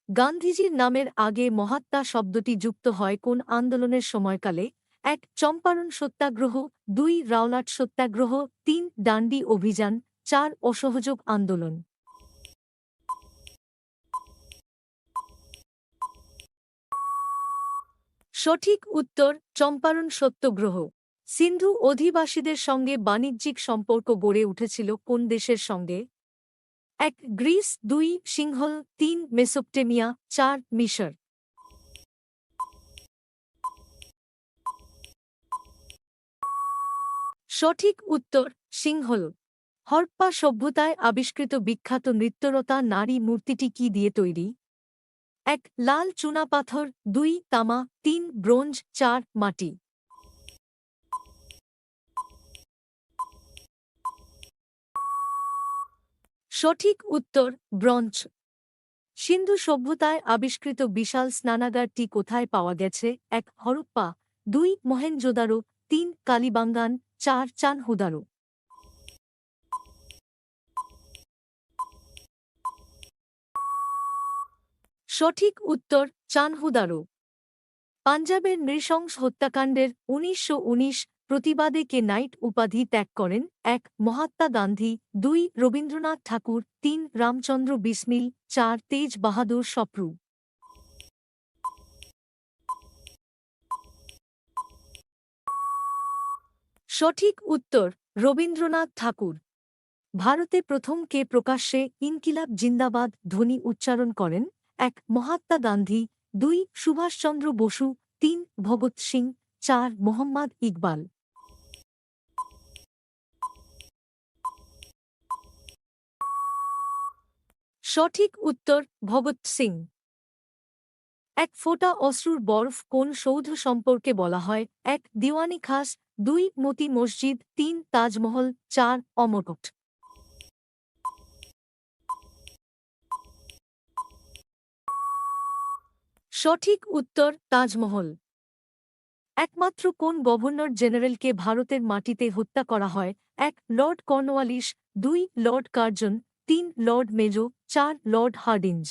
গান্ধীজির নামের আগে মহাত্মা শব্দটি যুক্ত হয় কোন আন্দোলনের সময়কালে? ১. চম্পারণ সত্যাগ্রহ, ২. রাওলাট সত্যাগ্রহ, ৩. ডান্ডি অভিযান, ৪. অসহযোগ আন্দোলন। সঠিক উত্তর চম্পারণ সত্যাগ্রহ। সিন্ধু অধিবাসীদের সঙ্গে বাণিজ্যিক সম্পর্ক গড়ে উঠেছিল কোন দেশের সঙ্গে? ১. গ্রিস, ২. সিংহল, ৩. মেসোপটেমিয়া, ৪. মিশর। সঠিক উত্তর সিংহল। হরপ্পা সভ্যতায় আবিষ্কৃত বিখ্যাত নৃত্যরতা নারী মূর্তিটি কি দিয়ে তৈরি? ১. লাল চুনাপাথর, ২. তামা, ৩. ব্রোঞ্জ, ৪. মাটি। সঠিক উত্তর ব্রোঞ্জ। সিন্ধু সভ্যতায় আবিষ্কৃত বিশাল স্নানাগারটি কোথায় পাওয়া গেছে? ১. হরপ্পা, ২. মহেঞ্জোদারো, ৩. কালিবাঙ্গান, ৪. চানহুদারো। সঠিক উত্তর চানহুদারো। পাঞ্জাবের নৃশংস হত্যাকাণ্ডের ১৯১৯ প্রতিবাদে কে নাইট উপাধি ত্যাগ করেন? ১. মহাত্মা গান্ধী, ২. রবীন্দ্রনাথ ঠাকুর, ৩. রামচন্দ্র বিসমিল, ৪. তেজ বাহাদুর সপ্রু। সঠিক উত্তর রবীন্দ্রনাথ ঠাকুর। ভারতে প্রথম কে প্রকাশ্যে ইনকিলাব জিন্দাবাদ ধ্বনি উচ্চারণ করেন? ১. মহাত্মা গান্ধী, ২. সুভাষচন্দ্র বসু, ৩. ভগৎ সিং, ৪. মোহাম্মদ ইকবাল। সঠিক উত্তর ভগৎ সিং। এক ফোঁটা অশ্রুর বরফ কোন সৌধ সম্পর্কে বলা হয়? ১. দিওয়ানি খাস, ২. মতি মসজিদ, ৩. তাজমহল, ৪. অমরকোট। সঠিক উত্তর তাজমহল। একমাত্র কোন গভর্নর জেনারেলকে ভারতের মাটিতে হত্যা করা হয়? ১. Lord Cornwallis, ২. Lord Curzon, ৩. Lord মেজো, ৪. Lord Hardinge.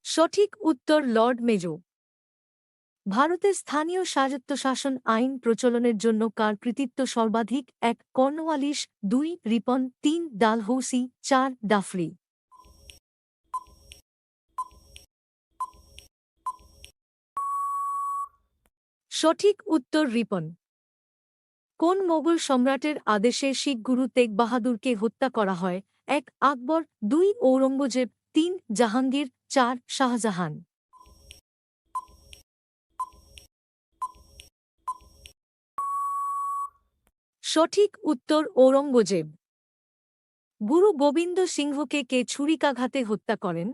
সঠিক উত্তর লর্ড মেজো। ভারতের স্থানীয় স্বায়ত্তশাসন আইন প্রচলনের জন্য কার কৃতিত্ব সর্বাধিক? ১. কর্নওয়ালিস, ২. রিপন, ৩. ডালহৌসি, ৪. ডাফরি। সঠিক উত্তর রিপন। কোন মোগল সম্রাটের আদেশে শিখ গুরু তেগ বাহাদুরকে হত্যা করা হয়? ১. আকবর, ২. ঔরঙ্গজেব, ৩. জাহাঙ্গীর, ৪. শাহজাহান। সঠিক উত্তর ঔরঙ্গজেব। গুরু গোবিন্দ সিংহকে কে ছুরিকাঘাতে হত্যা করেন?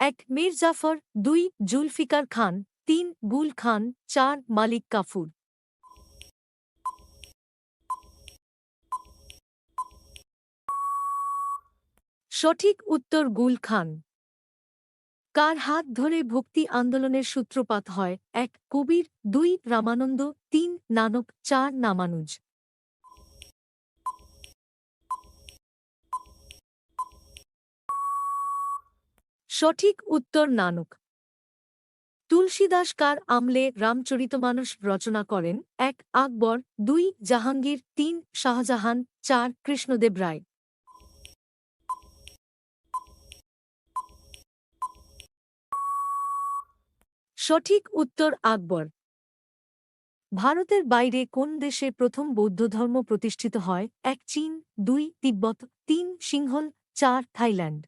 ১. মীর জাফর, ২. জুলফিকার খান, ৩. গুল খান, ৪. মালিক কাফুর। সঠিক উত্তর গুল খান। কার হাত ধরে ভক্তি আন্দোলনের সূত্রপাত হয়? ১. কবির, ২. রামানন্দ, ৩. নানক, ৪. নামানুজ। সঠিক উত্তর নানক। তুলসীদাস কার আমলে রামচরিতমানস রচনা করেন? ১. আকবর, ২. জাহাঙ্গীর, ৩. শাহজাহান, ৪. কৃষ্ণদেব রায়। সঠিক উত্তর আকবর। ভারতের বাইরে কোন দেশে প্রথম বৌদ্ধধর্ম প্রতিষ্ঠিত হয়? ১. চীন, ২. তিব্বত, ৩. সিংহল, ৪. থাইল্যান্ড।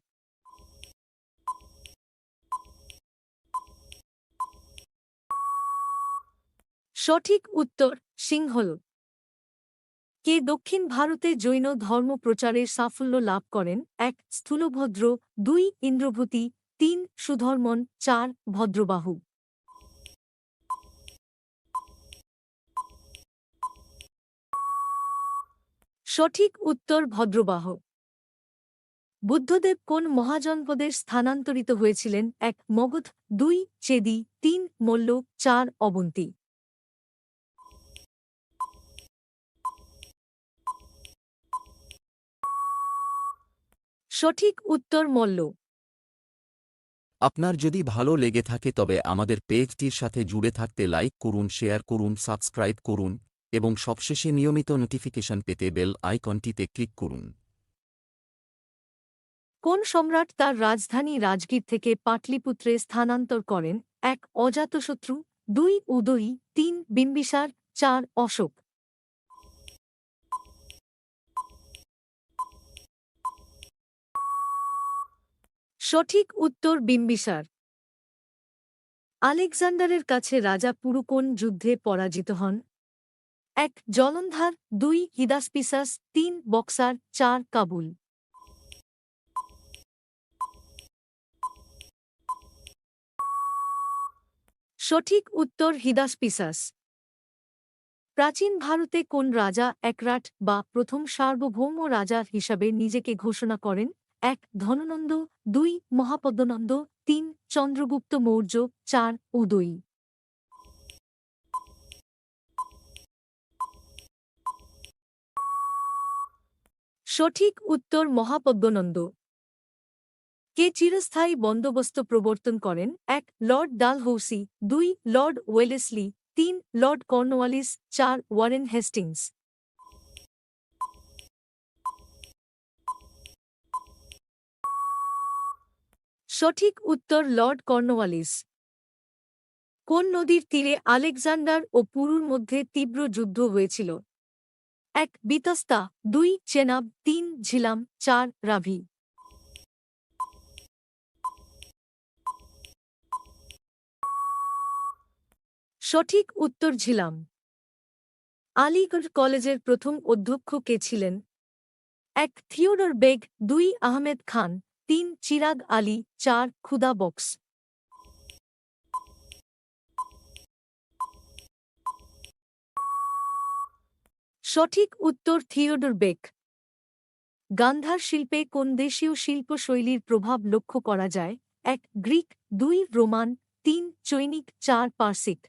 সঠিক উত্তর সিংহল। কে দক্ষিণ ভারতে জৈন ধর্ম প্রচারের সাফল্য লাভ করেন? ১. স্থূলভদ্র, ২. ইন্দ্রভূতি, ৩. সুধর্মন, ৪. ভদ্রবাহু। সঠিক উত্তর ভদ্রবাহ। বুদ্ধদেব কোন মহাজনপদে স্থানান্তরিত হয়েছিলেন? ১. মগধ, ২. চেদি, ৩. মল্ল, ৪. অবন্তী। সঠিক উত্তর মল্ল। আপনার যদি ভালো লেগে থাকে তবে আমাদের পেজটির সাথে জুড়ে থাকতে লাইক করুন, শেয়ার করুন, সাবস্ক্রাইব করুন এবং সবশেষে নিয়মিত নোটিফিকেশন পেতে বেল আইকনটিতে ক্লিক করুন। কোন সম্রাট তার রাজধানী রাজগীর থেকে পাটলিপুত্রে স্থানান্তর করেন? ১ অজাতশত্রু, ২ উদয়ী, ৩ বিম্বিসার, ৪ অশোক। সঠিক উত্তর বিম্বিসার। আলেকজান্ডারের কাছে রাজা পুরু কোন যুদ্ধে পরাজিত হন? ১ জলন্ধার, ২ হিদাসপিসাস, ৩ বক্সার, ৪ কাবুল। সঠিক উত্তর হিদাসপিসাস। প্রাচীন ভারতে কোন রাজা একরাট বা প্রথম সার্বভৌম রাজা হিসাবে নিজেকে ঘোষণা করেন? ১ ধননন্দ, ২ মহাপদ্মনন্দ, ৩ চন্দ্রগুপ্ত মৌর্য, ৪ উদয়ী। সঠিক উত্তর মহাপদ্মনন্দ। কে চিরস্থায়ী বন্দোবস্ত প্রবর্তন করেন? ১ Lord Dalhousie, ২ Lord Wellesley, ৩ Lord Cornwallis, ৪ Warren Hastings. সঠিক উত্তর লর্ড কর্নওয়ালিস। কোন নদীর তীরে আলেকজান্ডার ও পুরুর মধ্যে তীব্র যুদ্ধ হয়েছিল? ১ বিতস্তা, ২ চেনাব, ৩ ঝিলাম, ৪ রাভি। সঠিক উত্তর ঝিলাম। আলিগড় কলেজের প্রথম অধ্যক্ষ কে ছিলেন? ১ থিওডর বেগ, ২ আহমেদ খান, ৩ চিরাগ আলী, ৪ খুদা বক্স। সঠিক উত্তর থিওডর বেগ। গান্ধার শিল্পে কোন দেশীয় শিল্পশৈলীর প্রভাব লক্ষ্য করা যায়? ১ গ্রিক, ২ রোমান, ৩ চৈনিক, ৪ পার্সিক।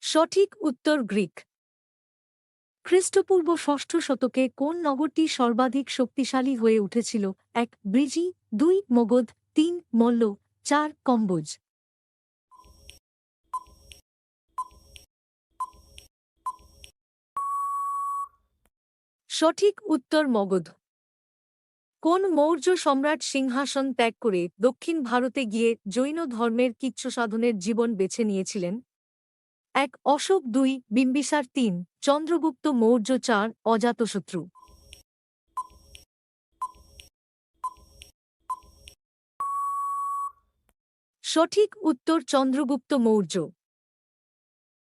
সঠিক উত্তর গ্রিক। খ্রিস্টপূর্ব ষষ্ঠ শতকে কোন নগরটি সর্বাধিক শক্তিশালী হয়ে উঠেছিল? ১ ব্রিজি, ২ মগধ, ৩ মল্ল, ৪ কম্বোজ। সঠিক উত্তর মগধ। কোন মৌর্য সম্রাট সিংহাসন ত্যাগ করে দক্ষিণ ভারতে গিয়ে জৈন ধর্মের কিচ্ছু সাধনের জীবন বেছে নিয়েছিলেন? ১ অশোক, ২ বিম্বিসার, ৩ চন্দ্রগুপ্ত মৌর্য, ৪ অজাতশত্রু। সঠিক উত্তর চন্দ্রগুপ্ত মৌর্য।